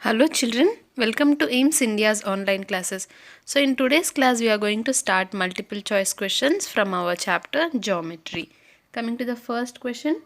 Hello children, welcome to AIMS India's online classes. So in today's class we are going to start multiple choice questions from our chapter Geometry. Coming to the first question,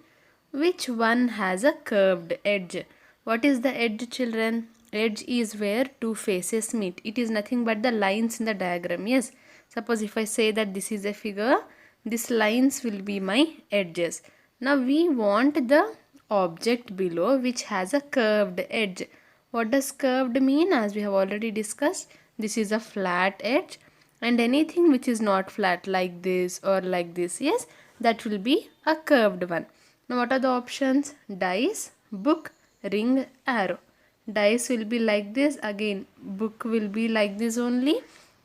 which one has a curved edge? What is the edge, children? Edge is where two faces meet. It is nothing but the lines in the diagram. Yes, suppose if I say that this is a figure, these lines will be my edges. Now we want the object below which has a curved edge. What does curved mean? As we have already discussed, this is a flat edge, and anything which is not flat like this or like this, yes, that will be a curved one. Now what are the options? Dice, book, ring, arrow. Dice will be like this, again book will be like this only.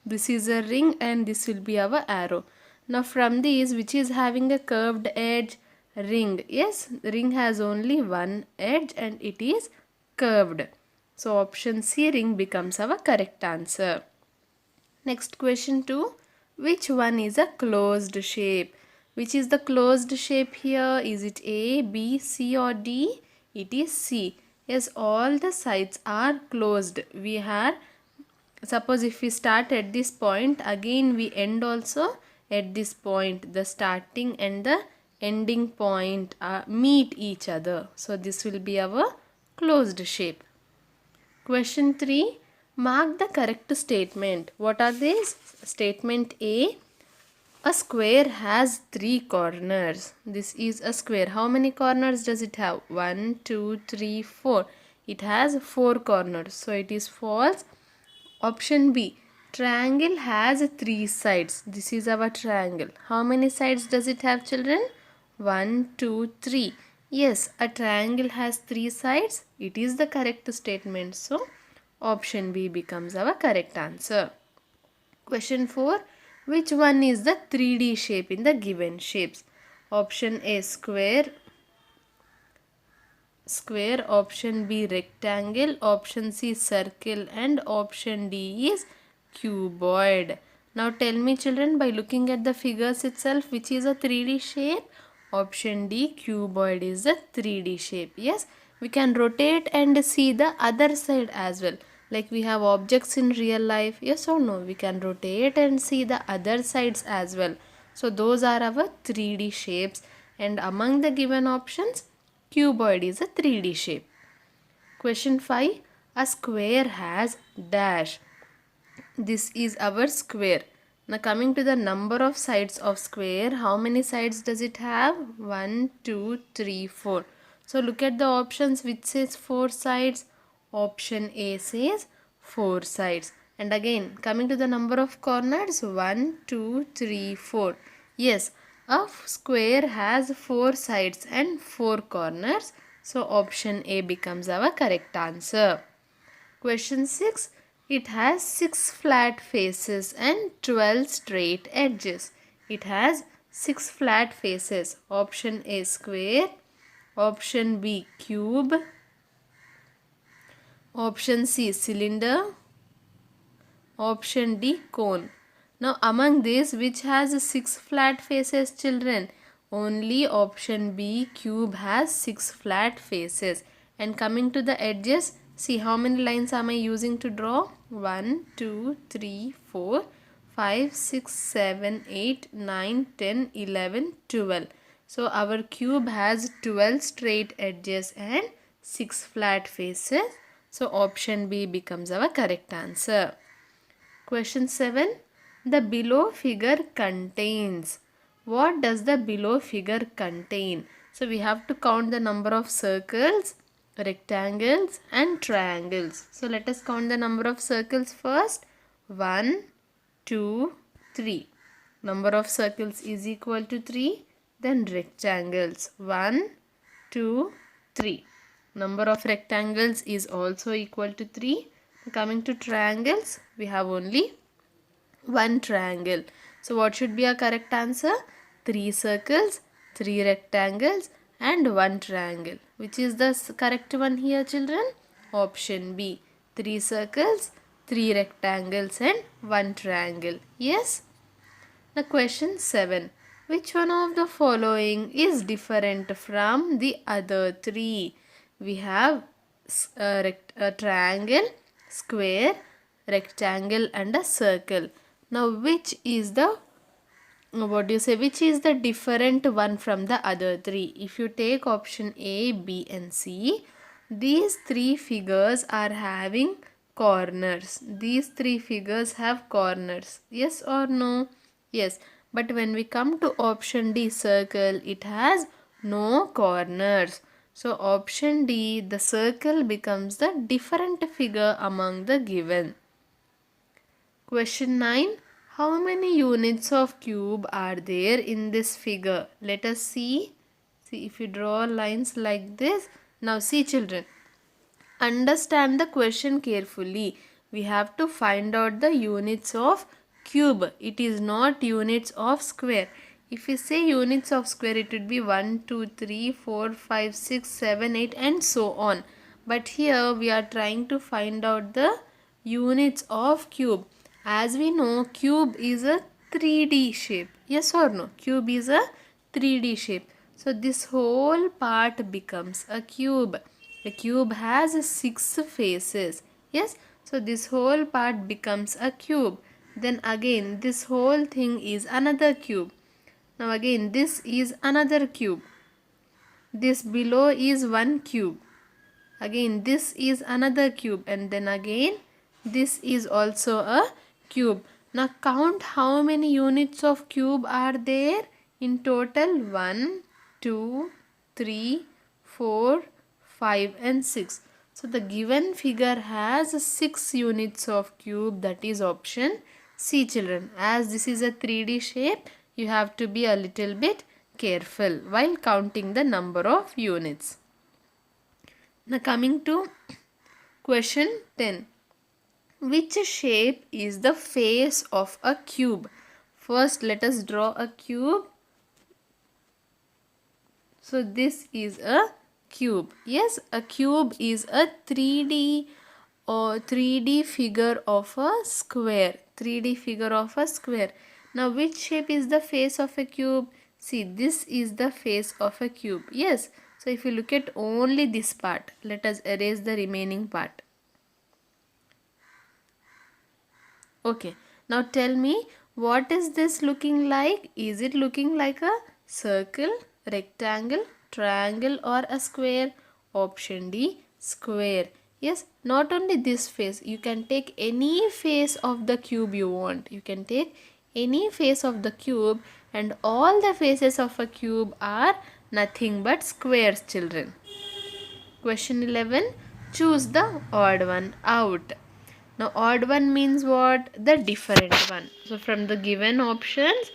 This is a ring and this will be our arrow. Now from these, which is having a curved edge? Ring. Yes, ring has only one edge and it is curved. So option C, ring, becomes our correct answer. Next question 2. Which one is a closed shape? Which is the closed shape here? Is it A, B, C or D? It is C. Yes, all the sides are closed. We are, suppose if we start at this point, again we end also at this point. The starting and the ending point meet each other. So this will be our closed shape. Question 3. Mark the correct statement. What are these? Statement A. A square has 3 corners. This is a square. How many corners does it have? 1, 2, 3, 4. It has 4 corners. So it is false. Option B. Triangle has 3 sides. This is our triangle. How many sides does it have, children? 1, 2, 3. Yes, a triangle has 3 sides. It is the correct statement. So, option B becomes our correct answer. Question 4. Which one is the 3D shape in the given shapes? Option A, square, option B, rectangle, option C, circle, and option D is cuboid. Now tell me, children, by looking at the figures itself, which is a 3D shape? Option D, cuboid, is a 3D shape. Yes, we can rotate and see the other side as well. Like we have objects in real life, yes or no? We can rotate and see the other sides as well. So those are our 3D shapes, and among the given options, cuboid is a 3D shape. Question 5. A square has dash. This is our square. Now coming to the number of sides of square, how many sides does it have? 1, 2, 3, 4. So look at the options which says 4 sides. Option A says 4 sides. And again coming to the number of corners, 1, 2, 3, 4. Yes, a square has 4 sides and 4 corners. So option A becomes our correct answer. Question 6. It has 6 flat faces and 12 straight edges. It has 6 flat faces. Option A, square. Option B, cube. Option C, cylinder. Option D, cone. Now among these, which has 6 flat faces, children? Only option B, cube, has 6 flat faces. And coming to the edges, see how many lines am I using to draw? 1, 2, 3, 4, 5, 6, 7, 8, 9, 10, 11, 12. So our cube has 12 straight edges and 6 flat faces. So option B becomes our correct answer. Question 7. The below figure contains. What does the below figure contain? So we have to count the number of circles, rectangles and triangles. So let us count the number of circles first. 1, 2, 3. Number of circles is equal to 3. Then rectangles. 1, 2, 3. Number of rectangles is also equal to 3. Coming to triangles, we have only one triangle. So what should be our correct answer? 3 circles, 3 rectangles and 1 triangle. Which is the correct one here, children? Option B. 3 circles, 3 rectangles and 1 triangle. Yes? Now question 7. Which one of the following is different from the other 3? We have a triangle, square, rectangle and a circle. Now which is the which is the different one from the other three? If you take option A, B and C, these three figures are having corners. These three figures have corners. Yes or no? Yes. But when we come to option D, circle, it has no corners. So option D, the circle becomes the different figure among the given. Question 9. How many units of cube are there in this figure? Let us see. See, if you draw lines like this. Now see children. Understand the question carefully. We have to find out the units of cube. It is not units of square. If we say units of square, it would be 1, 2, 3, 4, 5, 6, 7, 8 and so on. But here we are trying to find out the units of cube. As we know, cube is a 3D shape. Yes or no? Cube is a 3D shape. So this whole part becomes a cube. A cube has 6 faces. Yes. So this whole part becomes a cube. Then again this whole thing is another cube. Now again this is another cube. This below is one cube. Again this is another cube and then again this is also a cube. Now count how many units of cube are there in total. 1, 2, 3, 4, 5 and 6. So the given figure has 6 units of cube, that is option C children. As this is a 3D shape, you have to be a little bit careful while counting the number of units. Now coming to question 10. Which shape is the face of a cube? First let us draw a cube. So this is a cube. Yes, a cube is a 3D or 3D figure of a square. 3D figure of a square. Now which shape is the face of a cube? See, this is the face of a cube. Yes. So if you look at only this part, let us erase the remaining part. Okay. Now tell me, what is this looking like? Is it looking like a circle, rectangle, triangle or a square? Option D, square. Yes, not only this face, you can take any face of the cube you want. You can take any face of the cube and all the faces of a cube are nothing but squares children. Question 11. Choose the odd one out. Now odd one means what? The different one. So from the given options,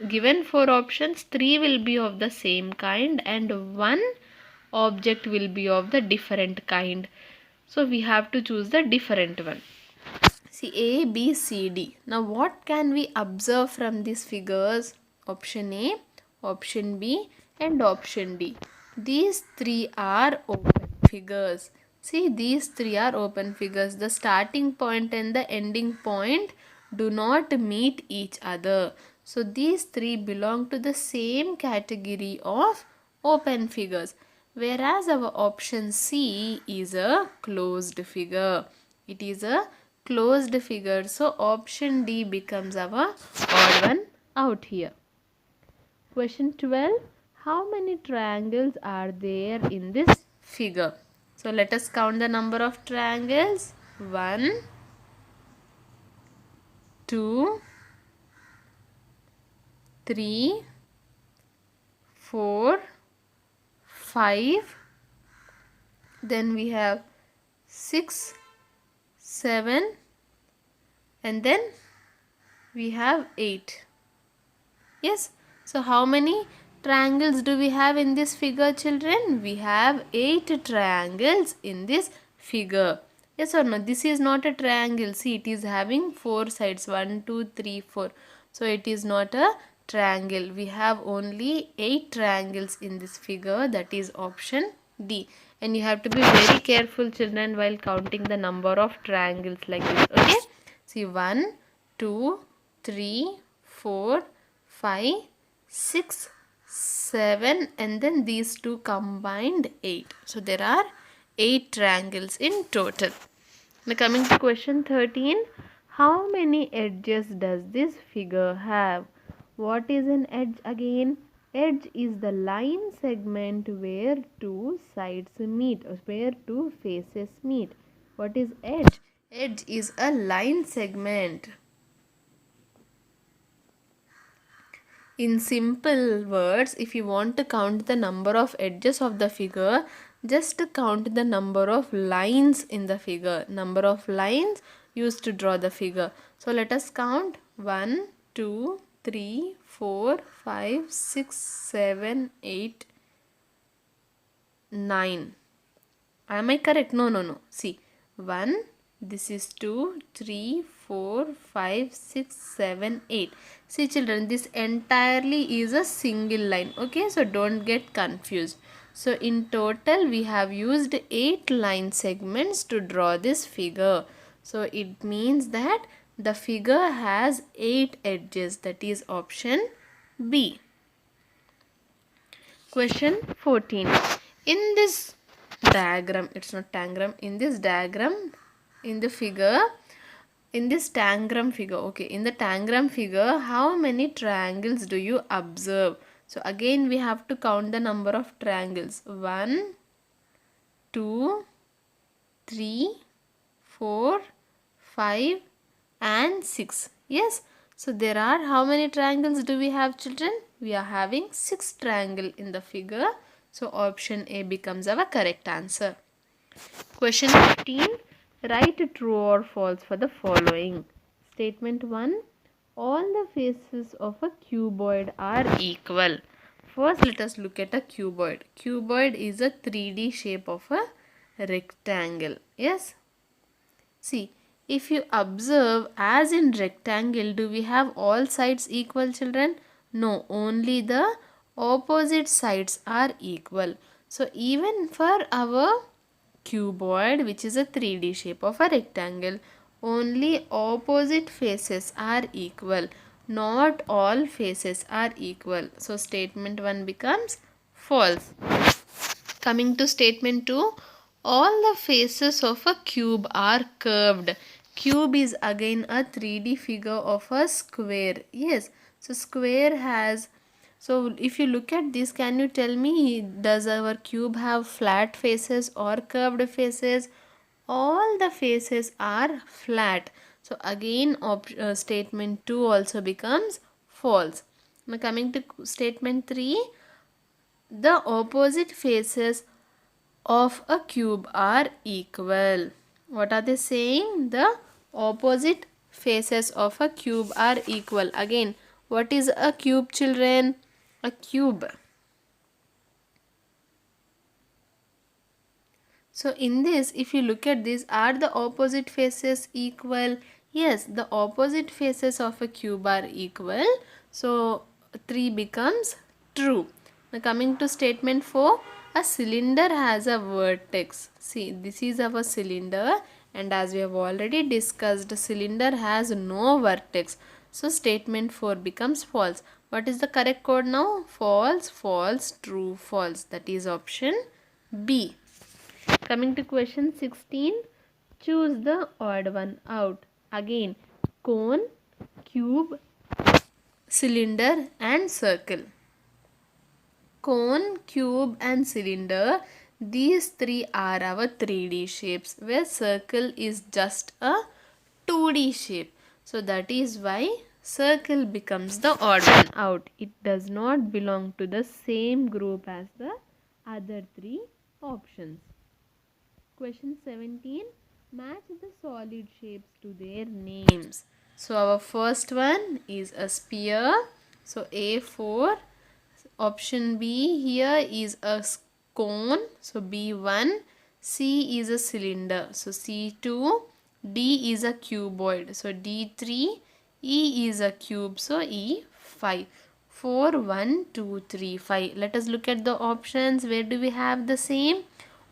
given 4 options, 3 will be of the same kind and 1 object will be of the different kind. So we have to choose the different one. See A, B, C, D. Now what can we observe from these figures? Option A, option B and option D. These 3 are open figures. See, these 3 are open figures. The starting point and the ending point do not meet each other. So these 3 belong to the same category of open figures. Whereas our option C is a closed figure. It is a closed figure. So option D becomes our odd one out here. Question 12. How many triangles are there in this figure? So let us count the number of triangles. 1, 2, 3, 4, 5. Then we have 6, 7 and then we have 8. Yes. So how many triangles do we have in this figure children? We have 8 triangles in this figure. Yes or no? This is not a triangle. See, it is having 4 sides. 1, 2, 3, 4. So it is not a triangle. We have only 8 triangles in this figure. That is option D. And you have to be very careful children while counting the number of triangles like this. Okay. See, 1, 2, 3, 4, 5, 6, 7 and then these two combined 8. So there are 8 triangles in total. Now coming to question 13, how many edges does this figure have? What is an edge again? Edge is the line segment where two sides meet, or where two faces meet. What is edge? Edge is a line segment. In simple words, if you want to count the number of edges of the figure, just count the number of lines in the figure. Number of lines used to draw the figure. So let us count 1, 2, 3, 4, 5, 6, 7, 8, 9. Am I correct? No, no, no. See, 1, this is 2, 3, 4, 5, 6, 7, 8. See children, this entirely is a single line. Okay, so don't get confused. So in total, we have used 8 line segments to draw this figure. So it means that the figure has 8 edges. That is option B. Question 14. In this diagram, it's not tangram, in this diagram, in the figure, in this tangram figure, okay, in the tangram figure, how many triangles do you observe? So again we have to count the number of triangles. 1, 2, 3, 4, 5 and 6. Yes, so there are how many triangles do we have, children? We are having 6 triangles in the figure. So option A becomes our correct answer. Question 15. Write true or false for the following. Statement 1. All the faces of a cuboid are equal. First, let us look at a cuboid. Cuboid is a 3D shape of a rectangle. Yes. See, if you observe, as in rectangle, do we have all sides equal, children? No, only the opposite sides are equal. So even for our cuboid, which is a 3D shape of a rectangle, only opposite faces are equal. Not all faces are equal. So statement 1 becomes false. Coming to statement 2, all the faces of a cube are curved. Cube is again a 3D figure of a square. Yes, so square has, so if you look at this, can you tell me, does our cube have flat faces or curved faces? All the faces are flat. So again statement 2 also becomes false. Now coming to statement 3, the opposite faces of a cube are equal. What are they saying? The opposite faces of a cube are equal. Again, what is a cube, children? A cube. So in this, if you look at this, are the opposite faces equal? Yes, the opposite faces of a cube are equal. So 3 becomes true. Now coming to statement 4, a cylinder has a vertex. See, this is our cylinder, and as we have already discussed, cylinder has no vertex. So statement 4 becomes false. What is the correct code now? False, false, true, false. That is option B. Coming to question 16, choose the odd one out. Again, cone, cube, cylinder and circle. Cone, cube and cylinder, these 3 are our 3D shapes, where circle is just a 2D shape. So that is why circle becomes the odd one out. It does not belong to the same group as the other 3 options. Question 17. Match the solid shapes to their names. So our first one is a sphere. So A4. Option B here is a cone. So B1. C is a cylinder. So C2. D is a cuboid. So D3. E is a cube. So E5. 4, 1, 2, 3, 5. Let us look at the options. Where do we have the same?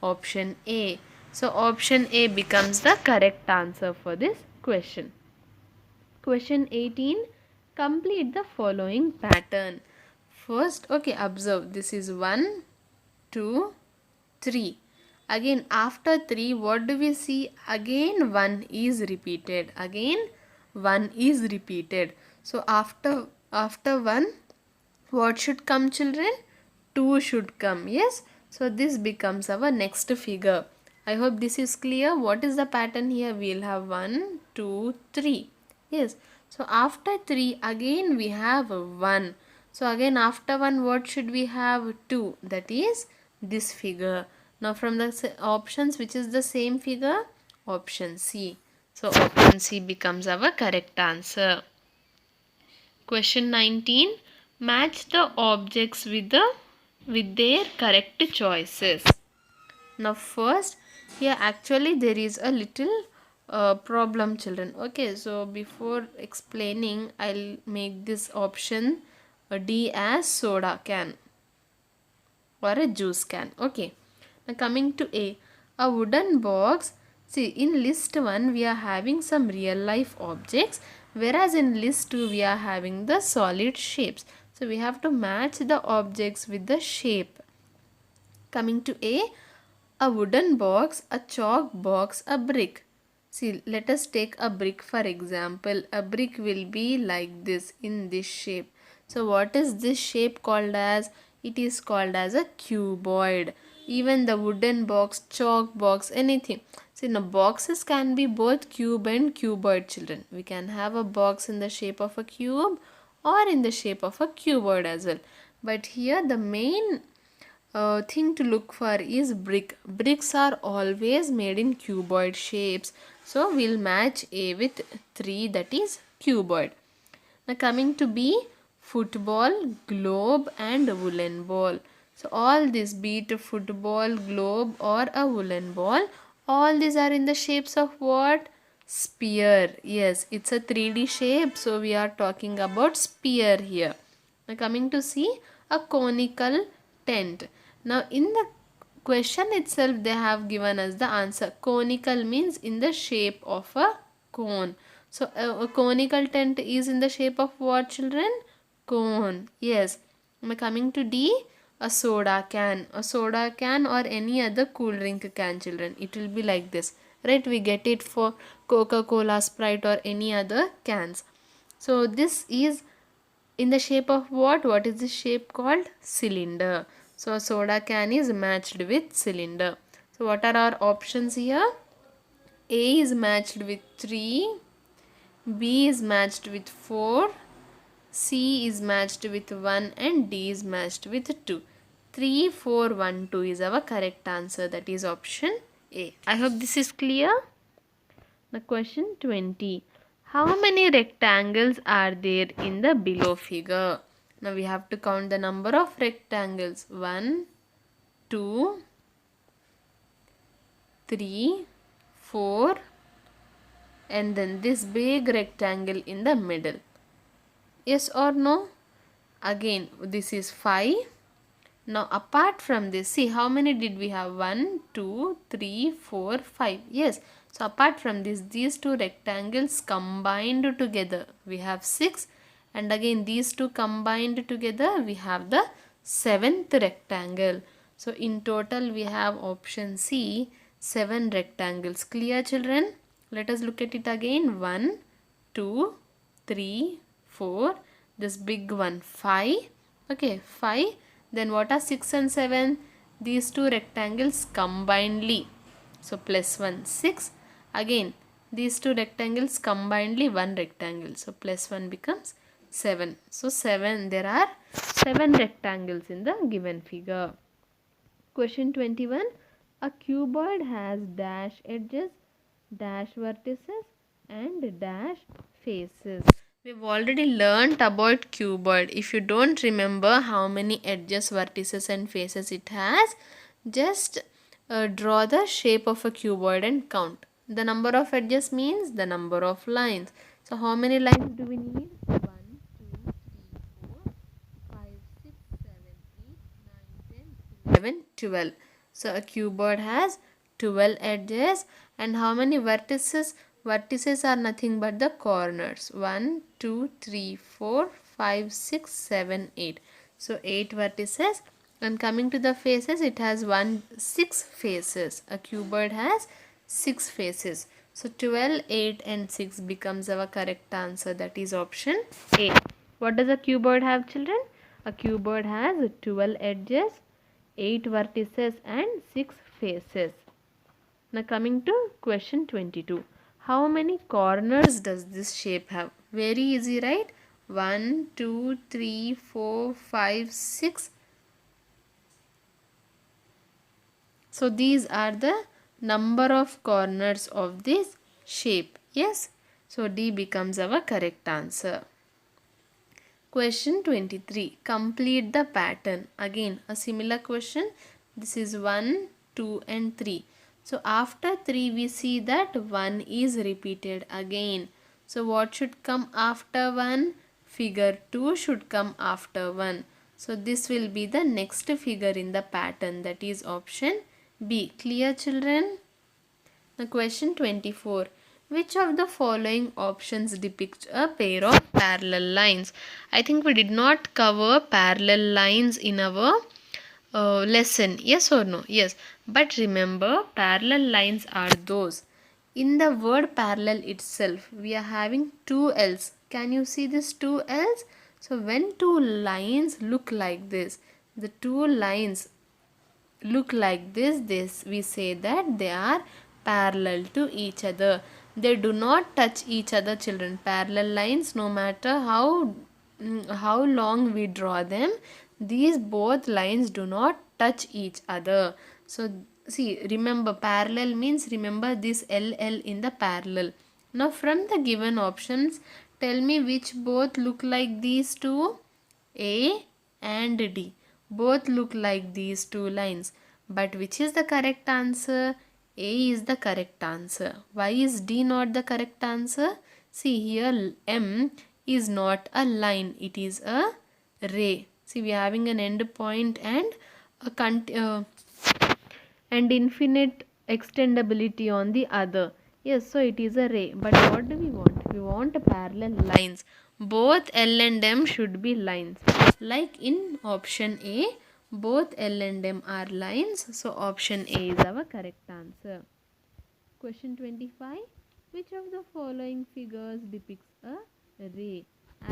Option A. So option A becomes the correct answer for this question. Question 18. Complete the following pattern. First, okay, observe. This is 1, 2, 3. Again after 3, what do we see? Again 1 is repeated. Again 1 is repeated. So after 1, what should come, children? 2 should come. Yes. So this becomes our next figure. I hope this is clear. What is the pattern here? We'll have 1, 2, 3. Yes. So after 3, again we have 1. So again after 1, what should we have? 2. That is this figure. Now from the options, which is the same figure? Option C. So option C becomes our correct answer. Question 19. Match the objects with their correct choices. Now first, here actually there is a little problem, children. Okay, so before explaining, I'll make this option D as soda can or a juice can. Okay, now coming to a wooden box. See, in list 1 we are having some real life objects, whereas in list 2 we are having the solid shapes. So we have to match the objects with the shape. Coming to a wooden box, a chalk box, a brick. See, let us take a brick for example. A brick will be like this, in this shape. So what is this shape called as? It is called as a cuboid. Even the wooden box, chalk box, anything. See, now boxes can be both cube and cuboid, children. We can have a box in the shape of a cube or in the shape of a cuboid as well. But here the main thing to look for is brick. Bricks are always made in cuboid shapes. So we'll match A with 3, that is cuboid. Now coming to B, football, globe and woolen ball. So all this, be it a football, globe or a woolen ball, all these are in the shapes of what? Sphere. Yes, it's a 3D shape. So we are talking about sphere here. Now coming to C, a conical tent. Now in the question itself they have given us the answer. Conical means in the shape of a cone. So a conical tent is in the shape of what, children? Cone. Yes. Now coming to D, a soda can. A soda can or any other cool drink can, children. It will be like this. Right? We get it for Coca-Cola, Sprite or any other cans. So this is in the shape of what? What is this shape called? Cylinder. So a soda can is matched with cylinder. So what are our options here? A is matched with 3, B is matched with 4, C is matched with 1 and D is matched with 2. 3, 4, 1, 2 is our correct answer. That is option A. I hope this is clear. Now question 20. How many rectangles are there in the below figure? Now we have to count the number of rectangles. 1, 2, 3, 4 and then this big rectangle in the middle. Yes or no? Again this is 5. Now apart from this, see how many did we have? 1, 2, 3, 4, 5. Yes. So apart from this, these two rectangles combined together, we have 6. And again these two combined together, we have the 7th rectangle. So in total we have option C, 7 rectangles. Clear, children? Let us look at it again. 1, 2, 3, 4. This big one, 5. Okay, 5. Then what are 6 and 7? These two rectangles combinedly. So plus 1, 6. Again, these two rectangles combinedly 1 rectangle. So plus 1 becomes 7. So 7, there are 7 rectangles in the given figure. Question 21. A cuboid has dash edges, dash vertices and dash faces. We've already learnt about cuboid. If you don't remember how many edges, vertices and faces it has, just draw the shape of a cuboid and count. The number of edges means the number of lines. So how many lines do we need? 1, 2, 3, 4, 5, 6, 7, 8, 9, 10, 11, 12. So a cuboid has 12 edges. And how many vertices? Vertices are nothing but the corners. 1, 2, 3, 4, 5, 6, 7, 8. So 8 vertices And coming to the faces, it has 6 faces. A cuboid has 6 faces. So 12, 8 and 6 becomes our correct answer. That is option A. What does a cuboid have, children? A cuboid has 12 edges, 8 vertices and 6 faces. Now coming to question 22. How many corners does this shape have? Very easy, right? 1, 2, 3, 4, 5, 6. So these are the number of corners of this shape. Yes. So D becomes our correct answer. Question 23. Complete the pattern. Again a similar question. This is 1, 2 and 3. So after 3 we see that 1 is repeated again. So what should come after 1? Figure 2 should come after 1. So this will be the next figure in the pattern, that is option B. Clear, children? Now question 24. Which of the following options depicts a pair of parallel lines? I think we did not cover parallel lines in our lesson. Yes or no? Yes. But remember, parallel lines are those. In the word parallel itself, we are having two L's. Can you see this two L's? So when two lines look like this, the two lines look like this we say that they are parallel to each other. They do not touch each other, children. Parallel lines, no matter how long we draw them, these both lines do not touch each other. So see, remember, parallel means, remember this LL in the parallel. Now from the given options, tell me which both look like these two. A and D both look like these two lines. But which is the correct answer? A is the correct answer. Why is D not the correct answer? See here, M is not a line, it is a ray. See, we are having an end point and and infinite extendability on the other. Yes, so it is a ray. But what do we want? We want a parallel lines. Both L and M should be lines. Like in option A, both L and M are lines. So option A is our correct answer. Question 25. Which of the following figures depicts a ray?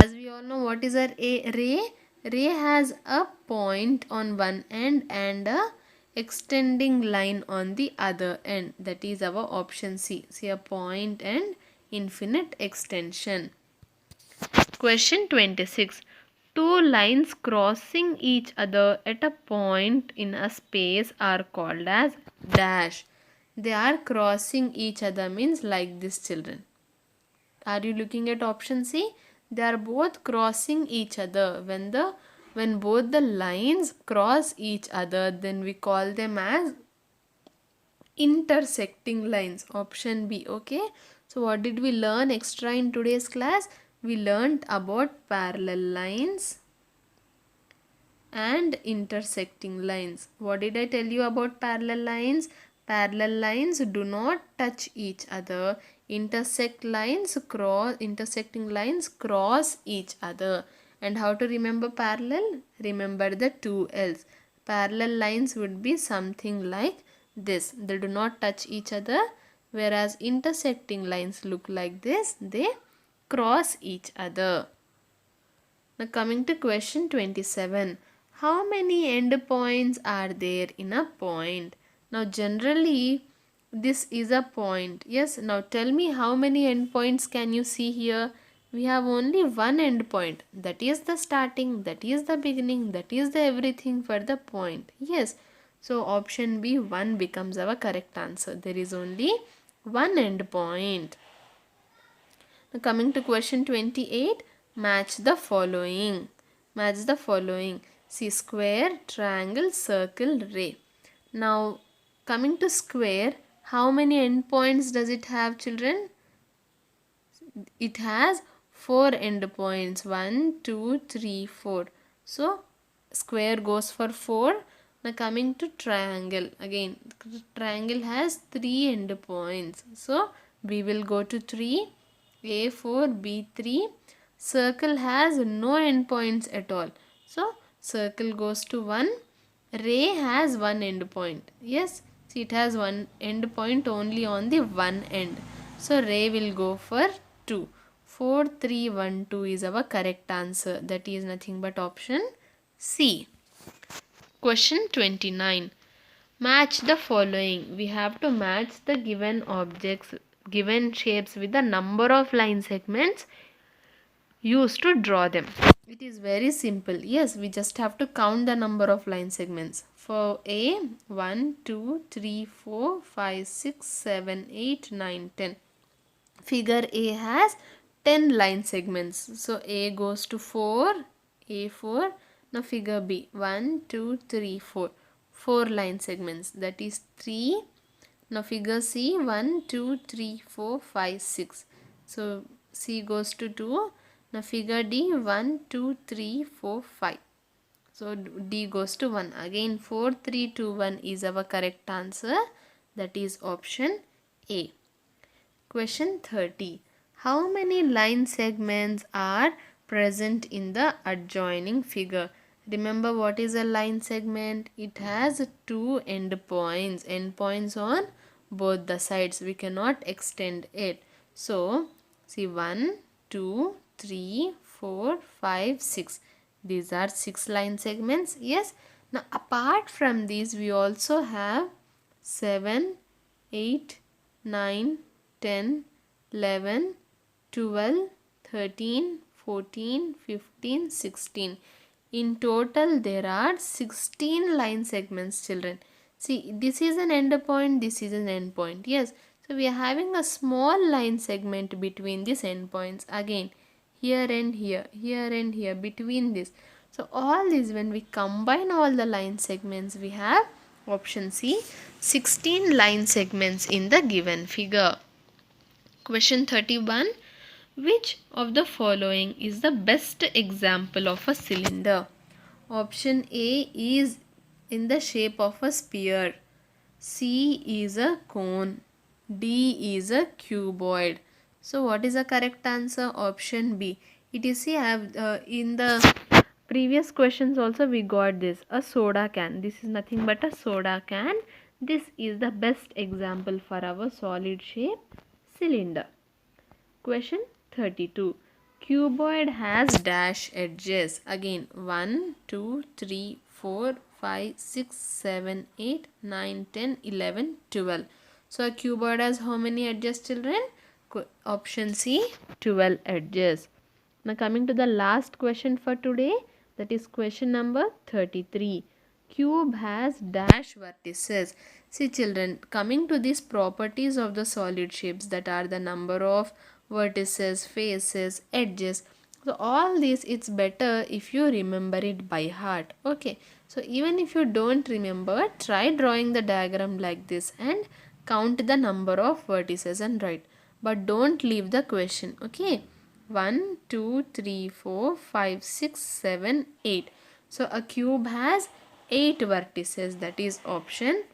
As we all know, what is a ray? Ray has a point on one end and a extending line on the other end. That is our option C. See, a point and infinite extension. Question 26. Two lines crossing each other at a point in a space are called as dash. They are crossing each other means like this, children. Are you looking at option C? They are both crossing each other. When both the lines cross each other, then we call them as intersecting lines. Option B. Okay. So what did we learn extra in today's class? We learned about parallel lines and intersecting lines. What did I tell you about parallel lines? Parallel lines do not touch each other. Intersecting lines cross each other. And how to remember parallel? Remember the two L's. Parallel lines would be something like this. They do not touch each other, whereas intersecting lines look like this. They cross each other. Now coming to question 27. How many endpoints are there in a point? Now generally this is a point. Yes, now tell me how many endpoints can you see here? We have only one endpoint. That is the starting, that is the beginning, that is the everything for the point. Yes. So option B, 1 becomes our correct answer. There is only one endpoint. Now coming to question 28, match the following. Match the following. See, square, triangle, circle, ray. Now coming to square, how many endpoints does it have, children? It has 4 endpoints. 1, 2, 3, 4. So square goes for 4. Now coming to triangle, again triangle has 3 endpoints. So we will go to 3. A4, B3. Circle has no endpoints at all. So circle goes to 1. Ray has one end point. Yes, see it has one end point only on the one end. So ray will go for 2. 4, 3, 1, 2 is our correct answer. That is nothing but option C. Question 29. Match the following. We have to match the given objects, given shapes with the number of line segments used to draw them. It is very simple. Yes, we just have to count the number of line segments. For A, 1, 2, 3, 4, 5, 6, 7, 8, 9, 10. Figure A has 10 line segments. So A goes to 4, A4. Now figure B, 1, 2, 3, 4. 4 line segments. That is 3. Now figure C, 1, 2, 3, 4, 5, 6. So C goes to 2. Now figure D, 1, 2, 3, 4, 5. So D goes to 1. Again 4, 3, 2, 1 is our correct answer. That is option A. Question 30. How many line segments are present in the adjoining figure? Remember what is a line segment? It has two endpoints on both the sides. We cannot extend it. So, see 1, 2, 3, 4, 5, 6. These are 6 line segments. Yes. Now, apart from these, we also have 7, 8, 9, 10, 11, 12, 13, 14, 15, 16. In total, there are 16 line segments, children. See, this is an end point, this is an end point. Yes, so we are having a small line segment between these end points. Again, here and here, here and here, between this. So, all these, when we combine all the line segments, we have option C, 16 line segments in the given figure. Question 31. Which of the following is the best example of a cylinder? Option A is in the shape of a sphere. C is a cone. D is a cuboid. So what is the correct answer? Option B. It is see in the previous questions also we got this, a soda can. This is nothing but a soda can. This is the best example for our solid shape cylinder. Question 32. Cuboid has dash edges. Again 1, 2, 3, 4, 5, 6, 7, 8, 9, 10, 11, 12. So a cuboid has how many edges, children? Option C, 12 edges. Now coming to the last question for today, that is question number 33. Cube has dash vertices. See children, coming to these properties of the solid shapes, that are the number of vertices, faces, edges. So all this, it's better if you remember it by heart. Okay. So even if you don't remember, try drawing the diagram like this and count the number of vertices and write. But don't leave the question. Okay. 1, 2, 3, 4, 5, 6, 7, 8. So a cube has 8 vertices. That is option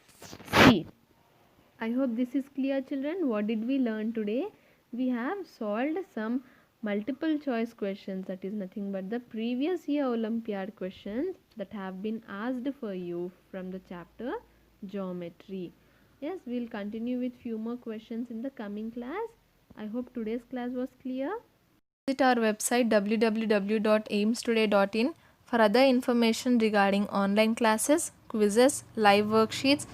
C. I hope this is clear, children. What did we learn today? We have solved some multiple choice questions, that is nothing but the previous year Olympiad questions that have been asked for you from the chapter Geometry. Yes, we'll continue with few more questions in the coming class. I hope today's class was clear. Visit our website www.aimstoday.in for other information regarding online classes, quizzes, live worksheets,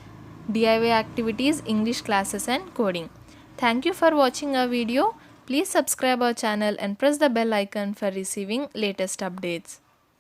DIY activities, English classes and coding. Thank you for watching our video. Please subscribe our channel and press the bell icon for receiving latest updates.